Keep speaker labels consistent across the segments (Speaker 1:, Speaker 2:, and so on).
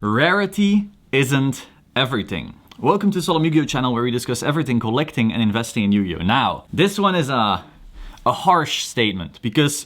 Speaker 1: Rarity isn't everything. Welcome to Solom Yugioh channel where we discuss everything collecting and investing in Yu-Gi-Oh! Now, this one is a harsh statement because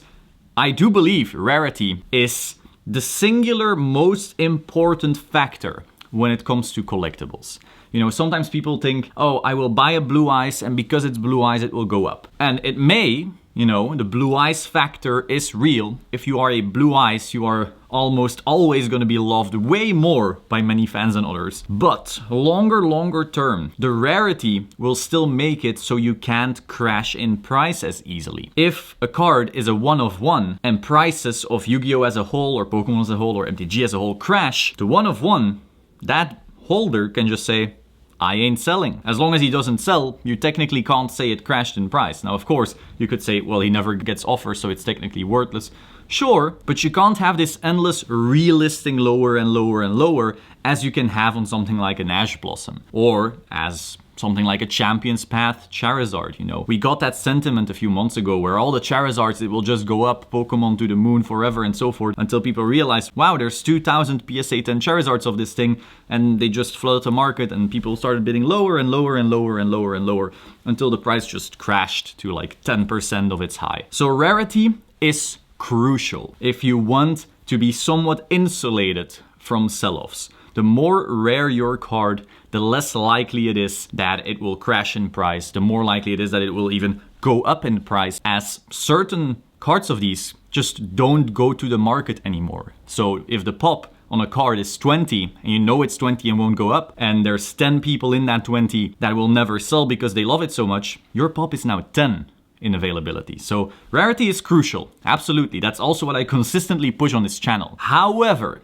Speaker 1: I do believe rarity is the singular most important factor when it comes to collectibles. You know, sometimes people think, oh, I will buy a blue eyes and because it's blue eyes it will go up. And it may, you know, the blue eyes factor is real. If you are a blue eyes, you are almost always going to be loved way more by many fans than others. But longer term, the rarity will still make it so you can't crash in price as easily. If a card is a one of one and prices of Yu-Gi-Oh! As a whole or Pokemon as a whole or MTG as a whole crash to one of one, that holder can just say, I ain't selling. As long as he doesn't sell, you technically can't say it crashed in price. Now, of course, you could say, well, he never gets offers, so it's technically worthless. Sure, but you can't have this endless relisting lower and lower and lower as you can have on something like an Ash Blossom or as something like a Champion's Path Charizard, you know. We got that sentiment a few months ago where all the Charizards, it will just go up Pokemon to the moon forever and so forth until people realized, wow, there's 2,000 PSA 10 Charizards of this thing and they just flooded the market and people started bidding lower and lower and lower and lower and lower until the price just crashed to like 10% of its high. So rarity is crucial if you want to be somewhat insulated from sell-offs. The more rare your card, the less likely it is that it will crash in price, the more likely it is that it will even go up in price, as certain cards of these just don't go to the market anymore. So if the pop on a card is 20 and you know it's 20 and won't go up, and there's 10 people in that 20 that will never sell because they love it so much, your pop is now 10 in availability. So rarity is crucial, absolutely. That's also what I consistently push on this channel. However,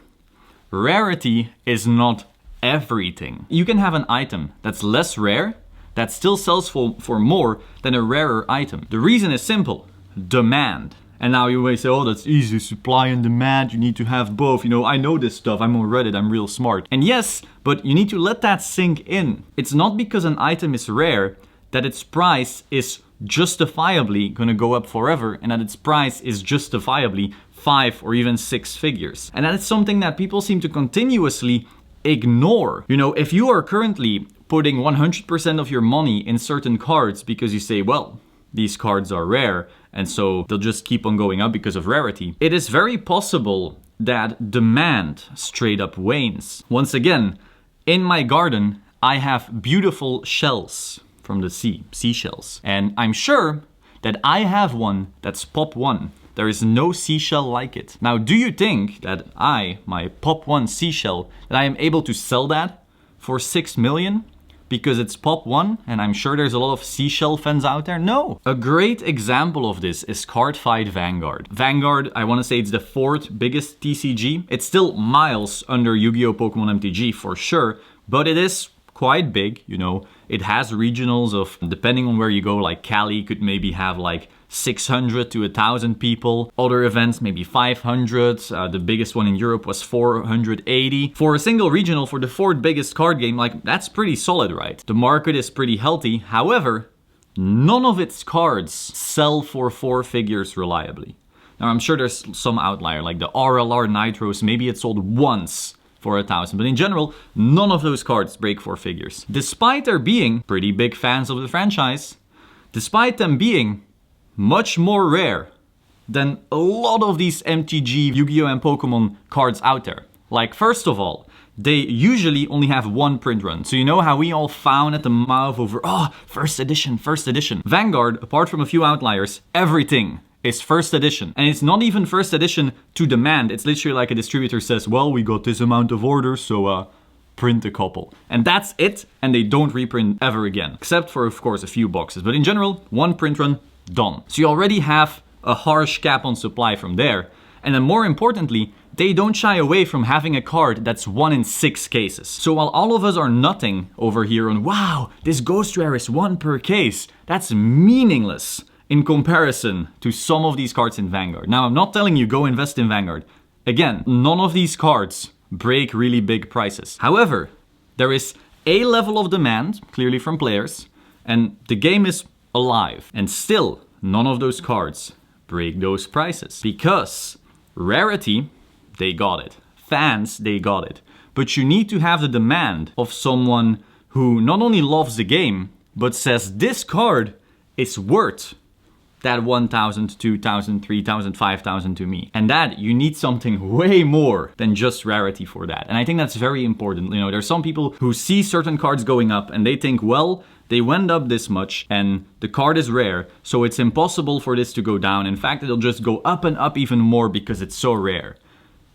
Speaker 1: rarity is not everything. You can have an item that's less rare that still sells for more than a rarer item. The reason is simple: demand. And now you may say, oh, that's easy, supply and demand, you need to have both. You know, I know this stuff, I'm on Reddit, I'm real smart. And yes, but you need to let that sink in. It's not because an item is rare that its price is justifiably gonna go up forever and that its price is justifiably 5 or even 6 figures. And that is something that people seem to continuously ignore. You know, if you are currently putting 100% of your money in certain cards because you say, well, these cards are rare and so they'll just keep on going up because of rarity, it is very possible that demand straight up wanes. Once again, in my garden, I have beautiful shells from the sea, seashells. And I'm sure that I have one that's pop 1. There is no seashell like it. Now, do you think that my pop 1 seashell, that I am able to sell that for 6 million because it's pop 1 and I'm sure there's a lot of seashell fans out there? No. A great example of this is Card Fight Vanguard. Vanguard, I want to say it's the 4th biggest TCG. It's still miles under Yu-Gi-Oh! Pokemon MTG for sure, but it is quite big, you know. It has regionals of, depending on where you go, like Cali could maybe have like 600 to 1,000 people. Other events, maybe 500. The biggest one in Europe was 480. For a single regional, for the 4th biggest card game, like that's pretty solid, right? The market is pretty healthy. However, none of its cards sell for 4 figures reliably. Now, I'm sure there's some outlier, like the RLR Nitros, maybe it sold once for 1,000, but in general, none of those cards break 4 figures. Despite there being pretty big fans of the franchise, despite them being much more rare than a lot of these MTG, Yu-Gi-Oh! And Pokemon cards out there. Like, first of all, they usually only have 1 print run. So you know how we all found at the mouth over, oh, first edition. Vanguard, apart from a few outliers, everything is first edition. And it's not even first edition to demand. It's literally like a distributor says, well, we got this amount of orders, so print a couple. And that's it, and they don't reprint ever again. Except for, of course, a few boxes. But in general, 1 print run, done. So you already have a harsh cap on supply from there. And then more importantly, they don't shy away from having a card that's 1 in 6 cases. So while all of us are nutting over here on, wow, this Ghost Rare is 1 per case, that's meaningless in comparison to some of these cards in Vanguard. Now, I'm not telling you go invest in Vanguard. Again, none of these cards break really big prices. However, there is a level of demand, clearly from players, and the game is alive. And still, none of those cards break those prices. Because rarity, they got it. Fans, they got it. but you need to have the demand of someone who not only loves the game, but says this card is worth that 1,000, 2,000, 3,000, 5,000 to me. And that you need something way more than just rarity for that. And I think that's very important. You know, there's some people who see certain cards going up and they think, well, they went up this much and the card is rare, so it's impossible for this to go down. In fact, it'll just go up and up even more because it's so rare.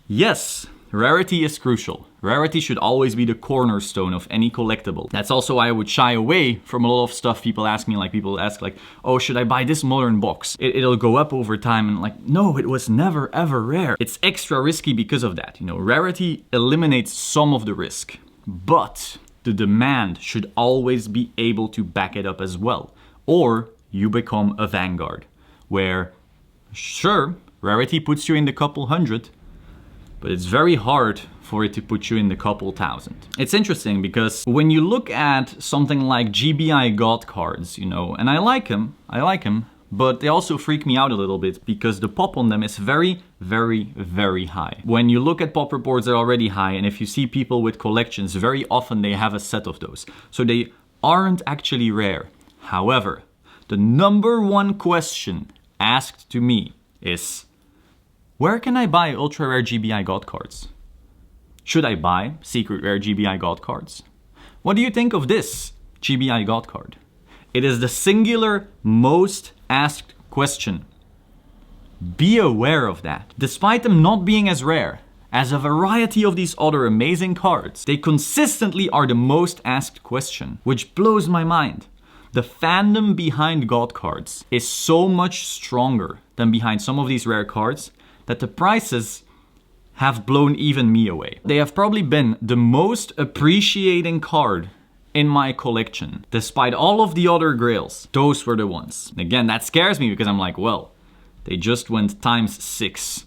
Speaker 1: Yes, rarity is crucial. Rarity should always be the cornerstone of any collectible. That's also why I would shy away from a lot of stuff people ask me. Like people ask like, oh, should I buy this modern box? It'll go up over time, and like, no, it was never ever rare. It's extra risky because of that. You know, rarity eliminates some of the risk, but the demand should always be able to back it up as well. Or you become a Vanguard, where sure, rarity puts you in the couple hundred, but it's very hard for it to put you in the couple thousand. It's interesting because when you look at something like GBI God cards, you know, and I like them, but they also freak me out a little bit because the pop on them is very, very, very high. When you look at pop reports, they're already high, and if you see people with collections, very often they have a set of those. So they aren't actually rare. However, the number one question asked to me is, where can I buy ultra rare GBI God cards? Should I buy secret rare GBI God cards? What do you think of this GBI God card? It is the singular most asked question. Be aware of that. Despite them not being as rare as a variety of these other amazing cards, they consistently are the most asked question, which blows my mind. The fandom behind God cards is so much stronger than behind some of these rare cards that the prices have blown even me away. They have probably been the most appreciating card in my collection. Despite all of the other grails, those were the ones. Again, that scares me because I'm like, well, they just went ×6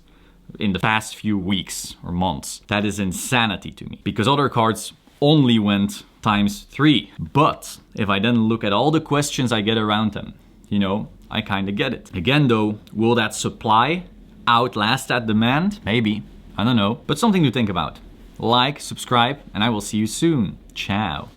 Speaker 1: in the past few weeks or months. That is insanity to me because other cards only went ×3. But if I then look at all the questions I get around them, you know, I kind of get it. Again though, will that supply outlast that demand? Maybe. I don't know. But something to think about. Like, subscribe, and I will see you soon. Ciao.